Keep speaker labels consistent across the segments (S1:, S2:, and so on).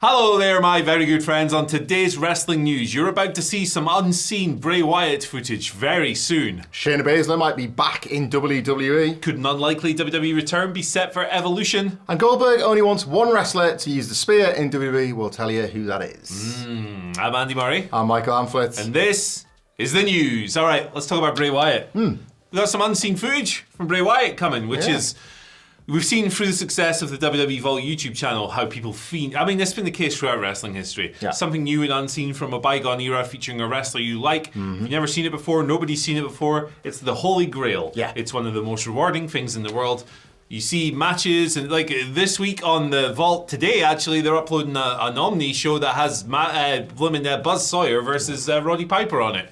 S1: Hello there, my very good friends. On today's wrestling news, you're about to see some unseen Bray Wyatt footage very soon.
S2: Shayna Baszler might be back in WWE.
S1: Could an unlikely WWE return be set for Evolution?
S2: And Goldberg only wants one wrestler to use the spear in WWE. We'll tell you who that is.
S1: I'm Andy Murray.
S2: I'm Michael Amflett.
S1: And this is the news. All right, let's talk about Bray Wyatt. We've got some unseen footage from Bray Wyatt coming, which is... We've seen through the success of the WWE Vault YouTube channel how people fiend. I mean, this has been the case throughout wrestling history. Yeah. Something new and unseen from a bygone era featuring a wrestler you like. If you've never seen it before, nobody's seen it before. It's the holy grail.
S2: Yeah.
S1: It's one of the most rewarding things in the world. You see matches, and like this week on the Vault, today actually, they're uploading an Omni show that has Buzz Sawyer versus Roddy Piper on it.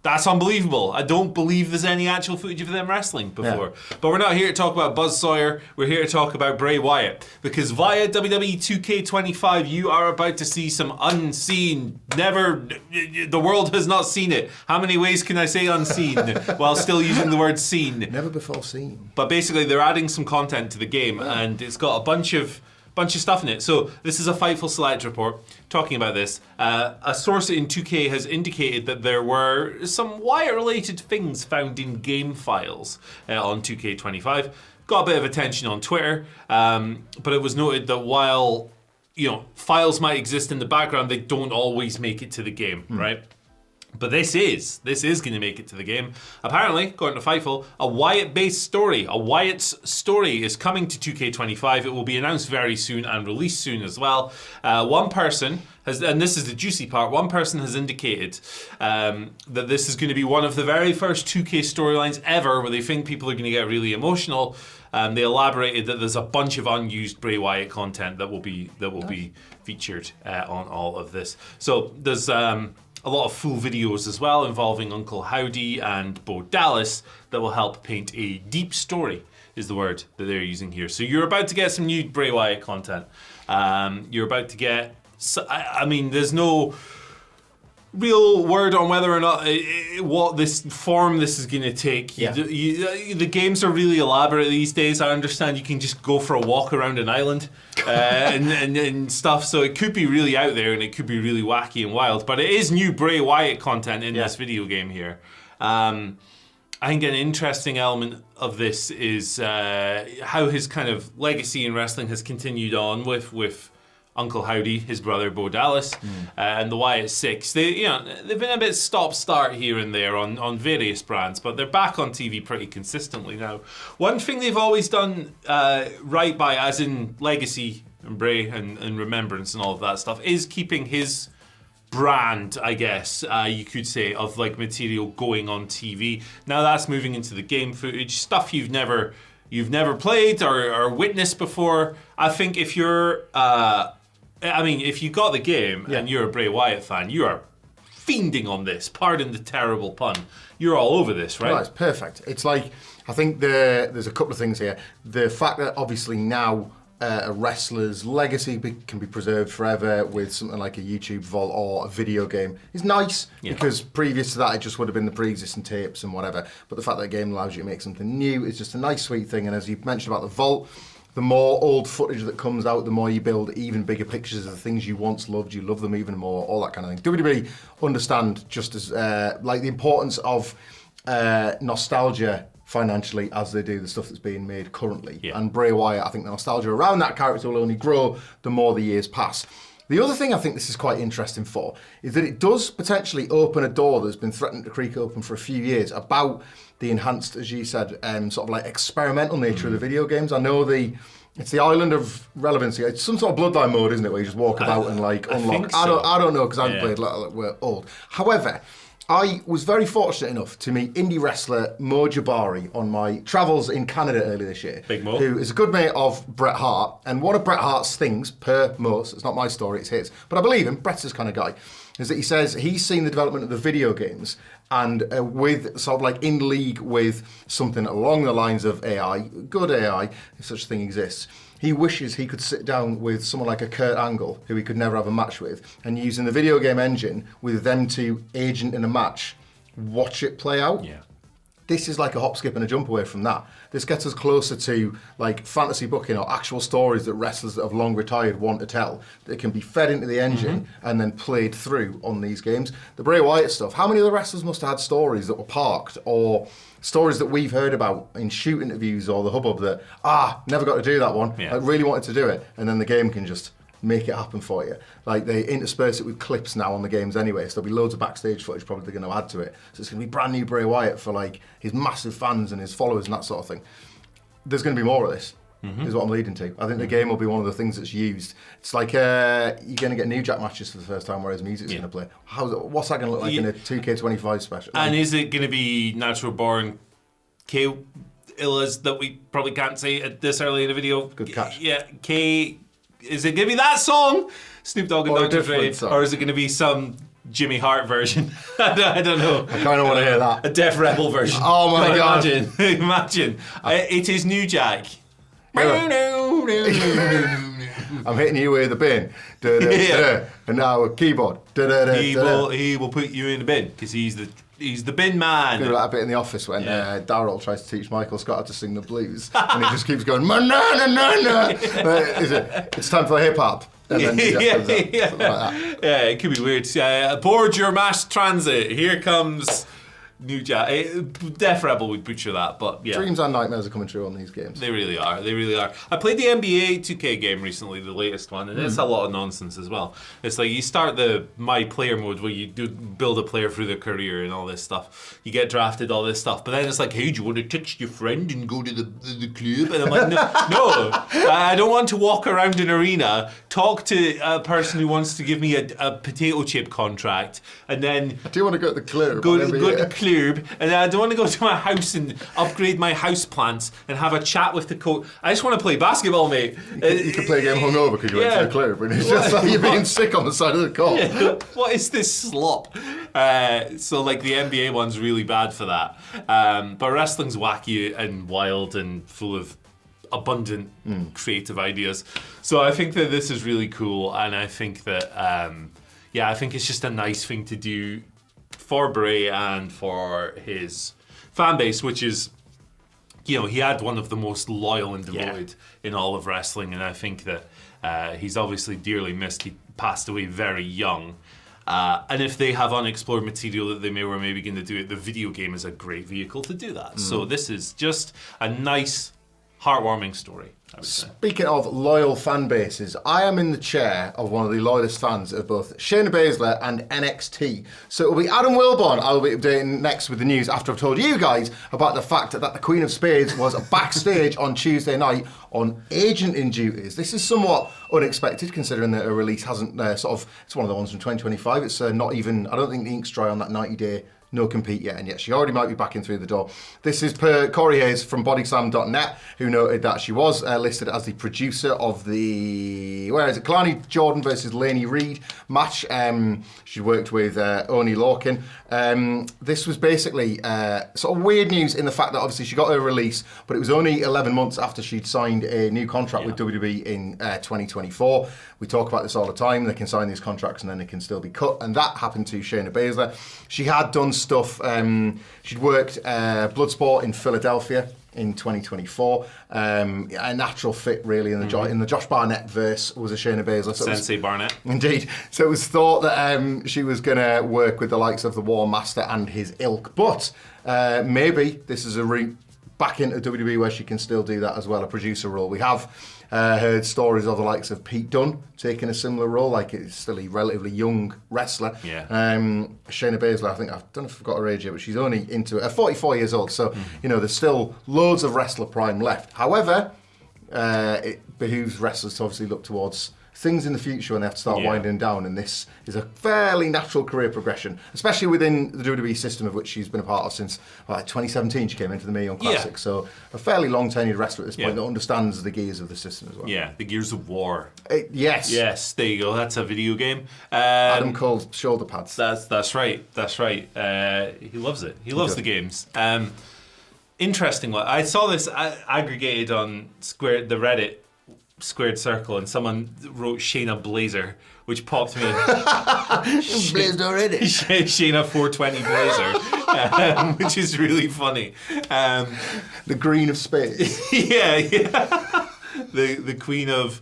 S1: That's unbelievable. I don't believe there's any actual footage of them wrestling before. Yeah. But we're not here to talk about Buzz Sawyer. We're here to talk about Bray Wyatt. Because via WWE 2K25, you are about to see some unseen, the world has not seen it. How many ways can I say unseen while still using the word seen?
S2: Never before seen.
S1: But basically, they're adding some content to the game, and it's got a bunch of stuff in it. So this is a Fightful Select report talking about this. A source in 2K has indicated that there were some Wyatt-related things found in game files on 2K25. Got a bit of attention on Twitter, but it was noted that while files might exist in the background, they don't always make it to the game, right? But this is going to make it to the game. Apparently, according to Fightful, a Wyatt-based story, a Wyatt's story is coming to 2K25. It will be announced very soon and released soon as well. One person has, and this is the juicy part, one person has indicated that this is going to be one of the very first 2K storylines ever where they think people are going to get really emotional. They elaborated that there's a bunch of unused Bray Wyatt content that will be featured on all of this. So there's... a lot of full videos as well involving Uncle Howdy and Bo Dallas that will help paint a deep story, is the word that they're using here. So you're about to get some new Bray Wyatt content. You're about to get... I mean, there's no real word on whether or not what this form this is going to take.
S2: Yeah.
S1: The games are really elaborate these days. I understand you can just go for a walk around an island and stuff, so it could be really out there and it could be really wacky and wild, but it is new Bray Wyatt content in this video game here. I think an interesting element of this is how his kind of legacy in wrestling has continued on with Uncle Howdy, his brother Bo Dallas, and the Wyatt Six. They've been a bit stop-start here and there on various brands, but they're back on TV pretty consistently now. One thing they've always done right by, as in legacy and Bray and remembrance and all of that stuff, is keeping his brand, I guess, you could say, of like material going on TV. Now that's moving into the game footage, stuff you've never played or witnessed before. I think if you're... if you got the game and you're a Bray Wyatt fan, you are fiending on this. Pardon the terrible pun. You're all over this, right?
S2: No, it's perfect. It's like, I think there's a couple of things here. The fact that obviously now a wrestler's legacy can be preserved forever with something like a YouTube vault or a video game is nice, because previous to that it just would have been the pre-existing tapes and whatever. But the fact that a game allows you to make something new is just a nice, sweet thing. And as you mentioned about the vault, the more old footage that comes out, the more you build even bigger pictures of the things you once loved. You love them even more, all that kind of thing. WWE understand just as like the importance of nostalgia financially as they do the stuff that's being made currently. Yeah. And Bray Wyatt, I think the nostalgia around that character will only grow the more the years pass. The other thing I think this is quite interesting for is that it does potentially open a door that's been threatened to creak open for a few years about the enhanced, as you said, sort of like experimental nature of the video games. I know it's the island of relevancy. It's some sort of Bloodline mode, isn't it, where you just walk about and like unlock. I don't know because I haven't played. We're old. However, I was very fortunate enough to meet indie wrestler Mo Jabari on my travels in Canada earlier this year.
S1: Big Mo.
S2: Who is a good mate of Bret Hart. And one of Bret Hart's things, per Mo, so it's not my story, it's his, but I believe him, Bret's this kind of guy, is that he says he's seen the development of the video games and with sort of like in league with something along the lines of AI, good AI, if such a thing exists. He wishes he could sit down with someone like a Kurt Angle, who he could never have a match with, and using the video game engine with them two agent in a match, watch it play out.
S1: Yeah.
S2: this is like a hop, skip and a jump away from that. This gets us closer to like fantasy booking or actual stories that wrestlers that have long retired want to tell that can be fed into the engine and then played through on these games. The Bray Wyatt stuff, how many of the wrestlers must have had stories that were parked or stories that we've heard about in shoot interviews or the hubbub that, never got to do that one. I really wanted to do it. And then the game can just make it happen for you. Like they intersperse it with clips now on the games anyway, so there'll be loads of backstage footage probably they're going to add to it. So it's going to be brand new Bray Wyatt for like his massive fans and his followers and that sort of thing. There's going to be more of this, is what I'm leading to. I think the game will be one of the things that's used. It's like you're going to get New Jack matches for the first time, whereas music's going to play. What's that going to look like in a 2K25 special?
S1: And is it going to be natural born K Illas that we probably can't say at this early in the video?
S2: Good catch.
S1: Yeah, K. Is it going to be that song, Snoop Dogg and Dr. Dre, or is it going to be some Jimmy Hart version? I don't know.
S2: I kind of want to hear that.
S1: A Def Rebel version.
S2: Oh my God.
S1: Imagine. It is New Jack.
S2: I'm hitting you with a bin. And now a keyboard.
S1: He will put you in the bin because he's the bin man.
S2: Good that bit in the office when Daryl tries to teach Michael Scott how to sing the blues, and he just keeps going na-na-na-na. It's time for hip hop. And then like
S1: yeah, it could be weird. Aboard your mass transit. Here comes New Jack. Def Rebel would butcher that, but yeah.
S2: Dreams and nightmares are coming true on these games.
S1: They really are. They really are. I played the NBA 2K game recently, the latest one, and it's a lot of nonsense as well. It's like you start the My Player mode where you do build a player through their career and all this stuff. You get drafted, all this stuff, but then it's like, hey, do you want to text your friend and go to the club? And I'm like, no, I don't want to walk around an arena, talk to a person who wants to give me a potato chip contract, and then
S2: I do want to go to the club.
S1: Go to the club, and I don't want to go to my house and upgrade my house plants and have a chat with the coach. I just want to play basketball, mate.
S2: You can play a game hungover because you went to the club, and it's just like you're being sick on the side of the court.
S1: Yeah. What is this slop? So like the NBA one's really bad for that. But wrestling's wacky and wild and full of abundant creative ideas. So I think that this is really cool, and I think that I think it's just a nice thing to do for Bray and for his fan base, which is, he had one of the most loyal and devoted in all of wrestling, and I think that he's obviously dearly missed. He passed away very young. And if they have unexplored material that they were maybe going to do it, the video game is a great vehicle to do that. So this is just a nice, heartwarming story, I would say.
S2: Speaking of loyal fan bases, I am in the chair of one of the loyalist fans of both Shayna Baszler and NXT. So it will be Adam Wilborn I will be updating next with the news after I've told you guys about the fact that the Queen of Spades was backstage on Tuesday night on agenting duties. This is somewhat unexpected considering that her release hasn't it's one of the ones from 2025. It's not even, I don't think the ink's dry on that 90-day no compete yet, and yet she already might be backing through the door. This is per Corey Hayes from bodyslam.net, who noted that she was listed as the producer of the, Kalani Jordan versus Laney Reid match. She worked with Oni Lorcan. This was basically sort of weird news in the fact that obviously she got her release, but it was only 11 months after she'd signed a new contract with WWE in 2024. We talk about this all the time. They can sign these contracts and then they can still be cut, and that happened to Shayna Baszler. She had done stuff. She'd worked Bloodsport in Philadelphia in 2024 a natural fit really in the Josh Barnett verse was a Shayna Baszler. So
S1: Sensei Barnett.
S2: Indeed. So it was thought that she was going to work with the likes of the War Master and his ilk, but maybe this is a route back into WWE where she can still do that as well, a producer role. We have heard stories of the likes of Pete Dunne taking a similar role, like it's still a relatively young wrestler.
S1: Yeah.
S2: Shayna Baszler, I don't know if I've got her age yet, but she's only 44 years old, so there's still loads of wrestler prime left. However, it behooves wrestlers to obviously look towards things in the future when they have to start winding down, and this is a fairly natural career progression, especially within the WWE system of which she's been a part of since 2017. She came into the Mae Young Classic, so a fairly long tenured wrestler at this point that understands the gears of the system as well.
S1: Yeah, the gears of war.
S2: Yes.
S1: Yes, there you go. That's a video game.
S2: Adam Cole's shoulder pads.
S1: That's right. He loves it. He loves the games. Interesting one. I saw this aggregated on the Reddit squared circle, and someone wrote Shayna Blazer, which popped me in.
S2: Blazed already.
S1: Shayna 420 Blazer. which is really funny.
S2: The green of space.
S1: Yeah. The queen of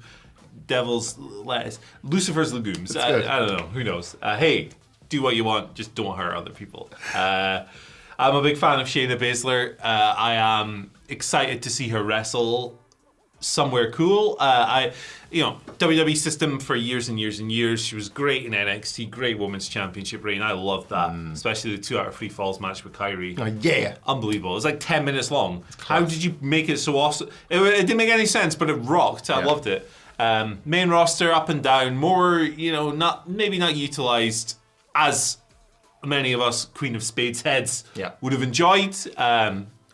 S1: devil's lettuce. Lucifer's legumes. I don't know. Who knows? Hey, do what you want. Just don't hurt other people. I'm a big fan of Shayna Baszler. I am excited to see her wrestle somewhere cool. WWE system for years and years and years. She was great in NXT, great women's championship reign. I loved that, especially the 2 out of 3 falls match with Kyrie.
S2: Yeah.
S1: Unbelievable. It was like 10 minutes long. How did you make it so awesome? It didn't make any sense, but it rocked. I loved it. Main roster up and down, more, maybe not utilized as many of us Queen of Spades heads would have enjoyed.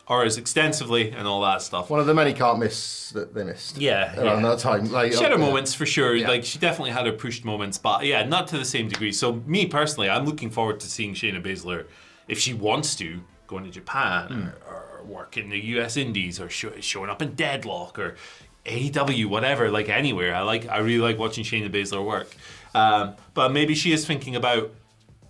S1: Or as extensively and all that stuff.
S2: One of the many can't miss that they missed. Around that time.
S1: She had her moments for sure. Yeah. Like she definitely had her pushed moments, but not to the same degree. So me personally, I'm looking forward to seeing Shayna Baszler, if she wants to, going to Japan or work in the US Indies or showing up in Deadlock or AEW, whatever, like anywhere. I really like watching Shayna Baszler work. But maybe she is thinking about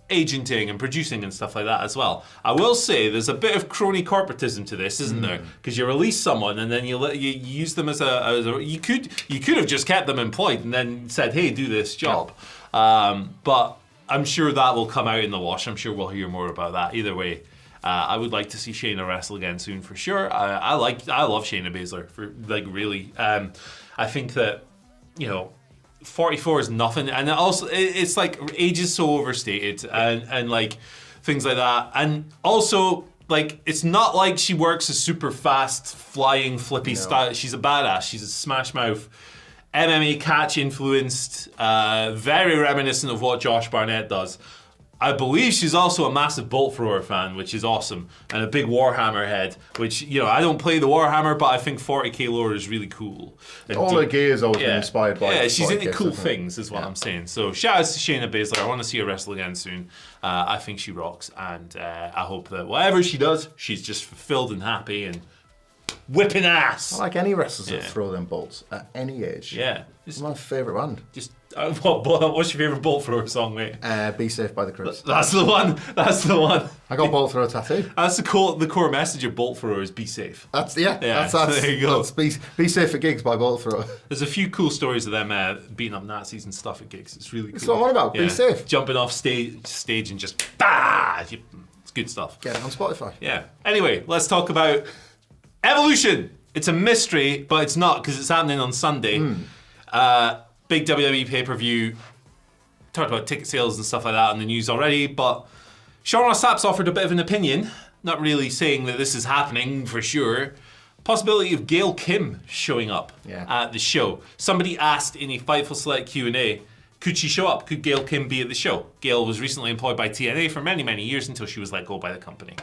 S1: agenting and producing and stuff like that as well. I will say there's a bit of crony corporatism to this, isn't there? Because you release someone and then you use them as a you could have just kept them employed and then said, hey, do this job. But I'm sure that will come out in the wash. I'm sure we'll hear more about that. Either way, I would like to see Shayna wrestle again soon for sure. I love Shayna Baszler for really. I think that 44 is nothing, and also it's like age is so overstated and like things like that, and also like it's not like she works a super fast flying flippy style. She's a badass. She's a smash mouth MMA catch influenced, very reminiscent of what Josh Barnett does. I believe she's also a massive Bolt Thrower fan, which is awesome, and a big Warhammer head, which, I don't play the Warhammer, but I think 40k lore is really cool. And
S2: all her gear is always been inspired by
S1: she's into cool things, is what I'm saying. So shout out to Shayna Baszler. I want to see her wrestle again soon. I think she rocks, and I hope that whatever she does, she's just fulfilled and happy and whipping ass.
S2: I like any wrestlers that throw them bolts at any age.
S1: Yeah.
S2: It's my favourite band.
S1: Just what's your favourite Bolt Thrower song, mate?
S2: Be Safe by the Crips.
S1: That's the one.
S2: I got Bolt Thrower tattoo.
S1: That's the core message of Bolt Thrower is be safe.
S2: That's there you go. That's be Safe at Gigs by Bolt Thrower.
S1: There's a few cool stories of them beating up Nazis and stuff at gigs. It's really cool.
S2: That's what I'm on about. Be safe.
S1: Jumping off stage and just it's good stuff.
S2: Get it on Spotify.
S1: Yeah. Anyway, let's talk about Evolution. It's a mystery, but it's not because it's happening on Sunday. Big WWE pay-per-view. Talked about ticket sales and stuff like that in the news already, but Sean Ross Sapp's offered a bit of an opinion, not really saying that this is happening for sure. Possibility of Gail Kim showing up at the show. Somebody asked in a Fightful Select Q&A, could she show up? Could Gail Kim be at the show? Gail was recently employed by TNA for many, many years until she was let go by the company.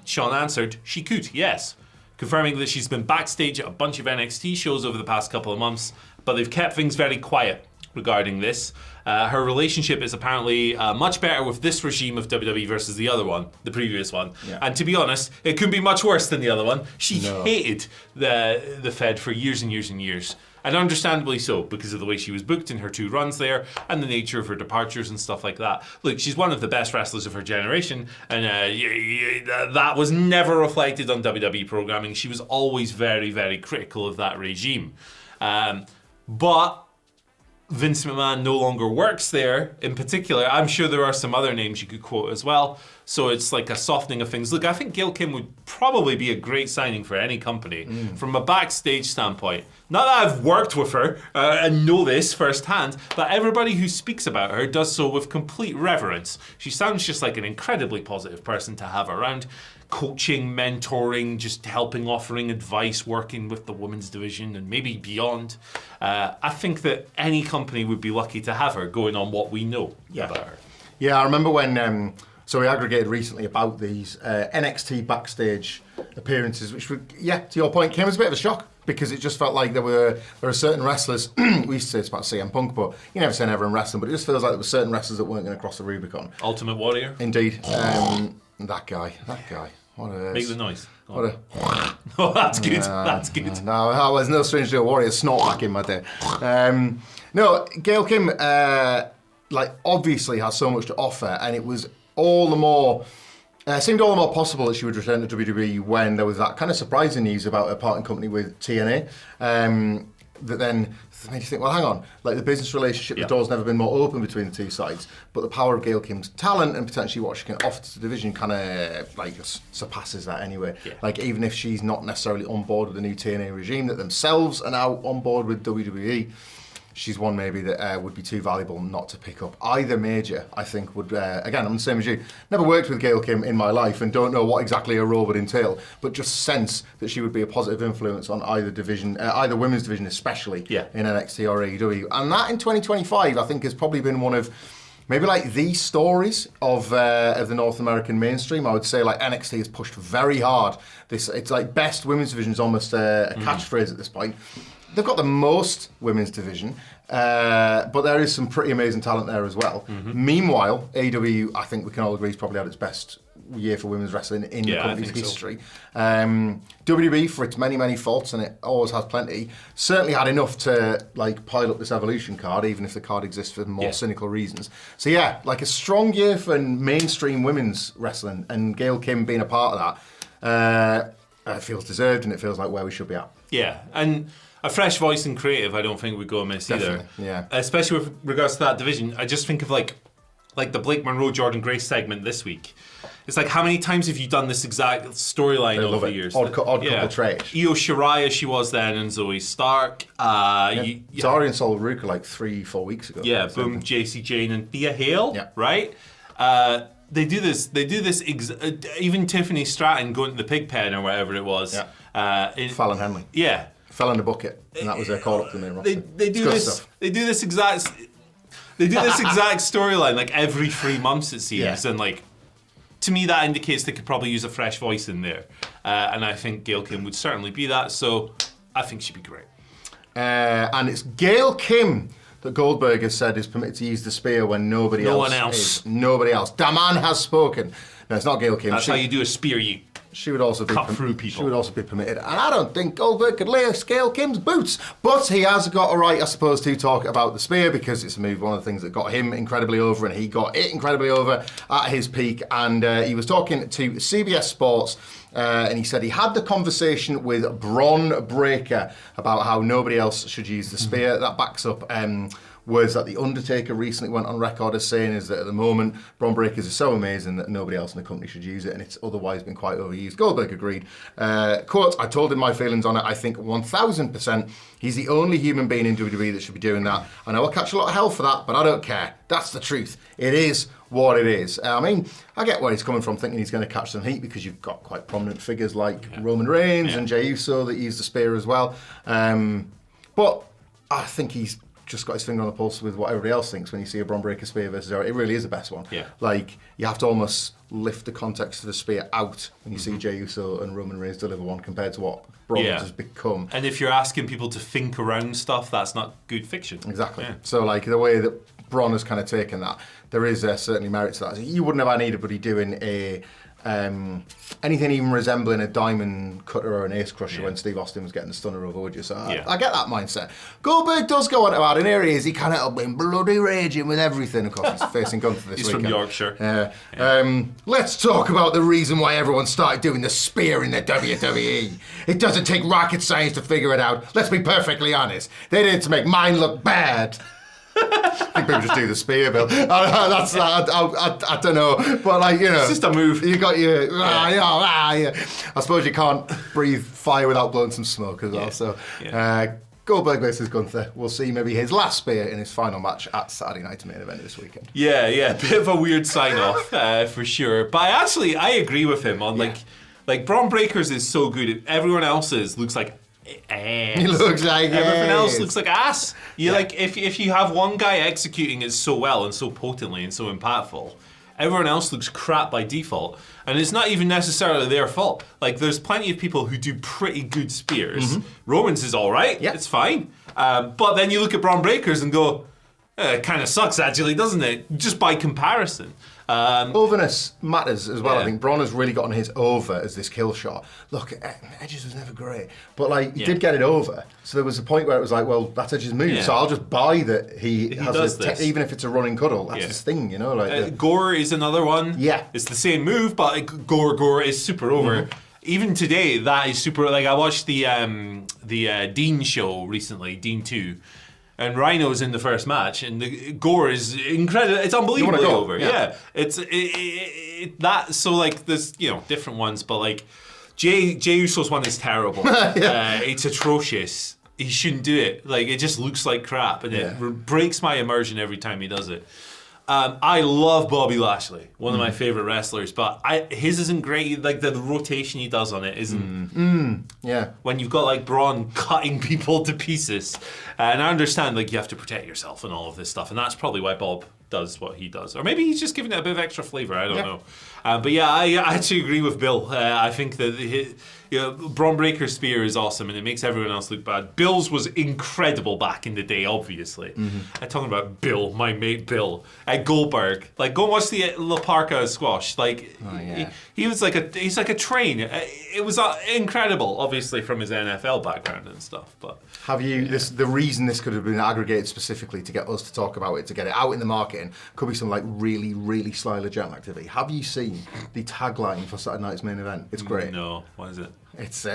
S1: Sean answered, she could, yes. Confirming that she's been backstage at a bunch of NXT shows over the past couple of months, but they've kept things very quiet regarding this. Her relationship is apparently much better with this regime of WWE versus the other one, the previous one. Yeah. And to be honest, it couldn't be much worse than the other one. She hated the Fed for years and years and years. And understandably so, because of the way she was booked in her 2 runs there and the nature of her departures and stuff like that. Look, she's one of the best wrestlers of her generation, and that was never reflected on WWE programming. She was always very, very critical of that regime. But Vince McMahon no longer works there in particular. I'm sure there are some other names you could quote as well. So it's like a softening of things. Look, I think Gail Kim would probably be a great signing for any company from a backstage standpoint. Not that I've worked with her and know this firsthand, but everybody who speaks about her does so with complete reverence. She sounds just like an incredibly positive person to have around. Coaching, mentoring, just helping, offering advice, working with the women's division and maybe beyond. I think that any company would be lucky to have her going on what we know about her. Yeah,
S2: I remember when so we aggregated recently about these NXT backstage appearances, which were, to your point, came as a bit of a shock because it just felt like there are certain wrestlers, we used to say it's about CM Punk, but you never say never in wrestling, but it just feels like there were certain wrestlers that weren't going to cross the Rubicon.
S1: Ultimate Warrior?
S2: Indeed. That guy. What a...
S1: Make the noise.
S2: Oh,
S1: that's good. That's good.
S2: No, I was no stranger to a Warrior snort back in my day. No, Gail Kim, obviously has so much to offer, and it was all the more Seemed all the more possible that she would return to WWE when there was that kind of surprising news about her parting company with TNA. That then made you think, well, hang on, like the business relationship, the door's never been more open between the two sides, but the power of Gail Kim's talent and potentially what she can offer to the division kind of like surpasses that anyway. Yeah. Like even if she's not necessarily on board with the new TNA regime that themselves are now on board with WWE, she's one maybe that would be too valuable not to pick up. Either major, I think, would, again, I'm the same as you, never worked with Gail Kim in my life and don't know what exactly her role would entail, but just sense that she would be a positive influence on either division, either women's division especially, in NXT or AEW. And that in 2025, I think, has probably been one of maybe like the stories of the North American mainstream. I would say like NXT has pushed very hard. It's like best women's division is almost a catchphrase at this point. They've got the most women's division, but there is some pretty amazing talent there as well. Meanwhile, AEW, I think we can all agree, has probably had its best year for women's wrestling in the company's history. So. WWE, for its many, many faults, and it always has plenty, certainly had enough to like pile up this Evolution card, even if the card exists for more cynical reasons. So yeah, like a strong year for mainstream women's wrestling, and Gail Kim being a part of that, it feels deserved, and it feels like where we should be at.
S1: Yeah, and a fresh voice and creative, I don't think would go amiss either.
S2: Yeah.
S1: Especially with regards to that division. I just think of like the Blake Monroe, Jordan Grace segment this week. It's like, how many times have you done this exact storyline over the years?
S2: Odd couple trait.
S1: Io Shirai as she was then, and Zoe Stark.
S2: Zari and Sol Ruka like 3-4 weeks ago.
S1: Yeah, boom, JC Jane and Thea Hale, right? They do this. Even Tiffany Stratton going to the pig pen or whatever it was.
S2: Fallon Henley.
S1: Yeah.
S2: Fell in the bucket, and that was their call up to the main roster.
S1: They do this exact storyline like every 3 months it seems, and like to me that indicates they could probably use a fresh voice in there, and I think Gail Kim would certainly be that. So I think she'd be great.
S2: And it's Gail Kim that Goldberg has said is permitted to use the spear when nobody else. Nobody else. The man has spoken. No, it's not Gail Kim.
S1: That's how you do a spear.
S2: She would also
S1: cut through people.
S2: She would also be permitted. And I don't think Goldberg could lay Gail Kim's boots. But he has got a right, I suppose, to talk about the spear because it's a move, one of the things that got him incredibly over, and he got it incredibly over at his peak. And he was talking to CBS Sports, and he said he had the conversation with Bron Breakker about how nobody else should use the spear. That backs up words that The Undertaker recently went on record as saying, is that at the moment, Bron Breakkers is so amazing that nobody else in the company should use it, and it's otherwise been quite overused. Goldberg agreed. Quote, I told him my feelings on it. I think 1,000% he's the only human being in WWE that should be doing that. I know I'll catch a lot of hell for that, but I don't care. That's the truth. It is what it is. I mean, I get where he's coming from, thinking he's going to catch some heat because you've got quite prominent figures like Roman Reigns and Jey Uso that use the spear as well. But I think he's just got his finger on the pulse with what everybody else thinks when you see a Bron Breakker spear versus Eric. It really is the best one.
S1: Yeah.
S2: Like, you have to almost lift the context of the spear out when you see Jey Uso and Roman Reigns deliver one compared to what Bron has become.
S1: And if you're asking people to think around stuff, that's not good fiction.
S2: Exactly. Yeah. So, like, the way that Bron has kind of taken that, there is certainly merit to that. You wouldn't have had anybody doing a anything even resembling a diamond cutter or an ace crusher when Steve Austin was getting the stunner over, would you? So I get that mindset. Goldberg does go on to add, and here he is, he kind of been bloody raging with everything. Of course, he's facing Gunther this weekend.
S1: He's from Yorkshire.
S2: Let's talk about the reason why everyone started doing the spear in the WWE. It doesn't take rocket science to figure it out. Let's be perfectly honest. They did it to make mine look bad. I think people just do the spear, Bill. I don't know, but like, you know,
S1: it's just a move.
S2: You got your. I suppose you can't breathe fire without blowing some smoke as well. So, Goldberg versus Gunther. We'll see maybe his last spear in his final match at Saturday night's main event this weekend.
S1: Yeah, bit of a weird sign off for sure. But I agree with him on like Bron Breakkers is so good. Everyone else's looks like ass.
S2: He looks like
S1: everything else looks like ass. Like if you have one guy executing it so well and so potently and so impactful, everyone else looks crap by default. And it's not even necessarily their fault. Like, there's plenty of people who do pretty good spears. Roman's is all right. It's fine. But then you look at Bron Breakkers and go, It kind of sucks, actually, doesn't it? Just by comparison.
S2: Overness matters as well.
S1: Yeah.
S2: I think Braun has really gotten his over as this kill shot. Look, Edge's was never great, but like he did get it over. So there was a point where it was like, well, that's Edge's move.
S1: Yeah.
S2: So I'll just buy that he has
S1: does
S2: even if it's a running cuddle. That's his thing, you know. Like
S1: Gore is another one.
S2: Yeah.
S1: It's the same move, but Gore is super over. Even today, that is super. Like I watched the Dean show recently, Dean 2. And Rhino's in the first match, and the Gore is incredible. It's unbelievably over. Yeah, it's that. So like, there's different ones, but like Jey Uso's one is terrible. It's atrocious. He shouldn't do it. Like it just looks like crap, and it breaks my immersion every time he does it. I love Bobby Lashley, one of my favorite wrestlers, but his isn't great. Like the rotation he does on it isn't.
S2: Yeah.
S1: When you've got like Braun cutting people to pieces, and I understand like you have to protect yourself and all of this stuff, and that's probably why Bob does what he does, or maybe he's just giving it a bit of extra flavor. I don't know. But yeah, I actually agree with Bill. I think that Braun Breaker's spear is awesome, and it makes everyone else look bad. Bill's was incredible back in the day, obviously. I'm talking about Bill, my mate Bill, at Goldberg. Like, go and watch the La Parka squash. Like, he was like he's like a train. It was incredible, obviously from his NFL background and stuff. But
S2: have you the reason this could have been aggregated specifically to get us to talk about it, to get it out in the marketing, could be some like really, really sly legit activity. Have you seen the tagline for Saturday night's main event? It's great.
S1: No, what is it?
S2: It's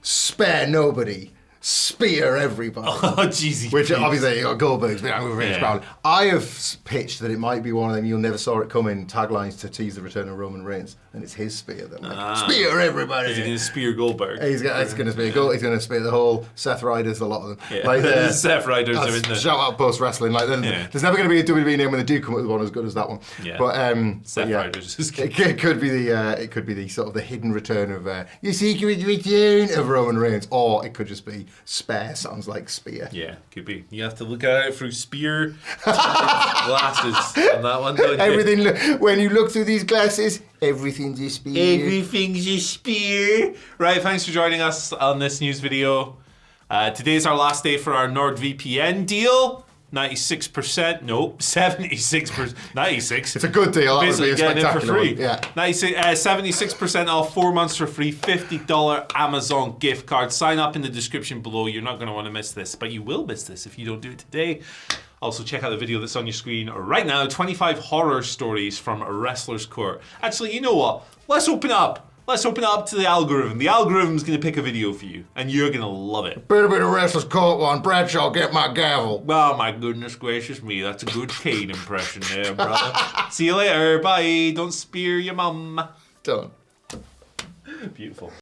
S2: spare nobody, spear everybody.
S1: Oh, jeez.
S2: Which obviously you got Goldberg's been angry with Vince McMahon. I have pitched that it might be one of them "you'll never saw it coming" taglines to tease the return of Roman Reigns, and it's his spear that like spear everybody.
S1: He's going to spear Goldberg.
S2: It's going to spear Gold. He's going to spear the whole Seth Riders, a lot of them.
S1: Yeah.
S2: Like
S1: Seth Riders are in there.
S2: Shout out post wrestling. Like there's never going to be a WWE name when they do come up with one as good as that one.
S1: Yeah.
S2: But
S1: Seth Riders is good.
S2: It could be the sort of the hidden return of the secret return of Roman Reigns, or it could just be spare. Sounds like spear.
S1: Yeah, could be. You have to look at it through spear glasses on that one. Don't you?
S2: Everything. When you look through these glasses, everything's a spear.
S1: Everything's a spear. Right, thanks for joining us on this news video. Today's our last day for our NordVPN deal. 96%, nope, 76%, 96.
S2: It's a good deal. That
S1: Basically
S2: would be a
S1: getting it for
S2: spectacular
S1: free.
S2: one. Yeah.
S1: 76% off, 4 months for free, $50 Amazon gift card. Sign up in the description below. You're not going to want to miss this, but you will miss this if you don't do it today. Also, check out the video that's on your screen right now. 25 horror stories from a wrestler's court. Actually, you know what? Let's open it up. Let's open it up to the algorithm. The algorithm's going to pick a video for you, and you're going to love it.
S2: Better be the wrestler's court one. Bradshaw, get my gavel.
S1: Oh, my goodness gracious me. That's a good Kane impression there, brother. See you later. Bye. Don't spear your mum.
S2: Done.
S1: Beautiful.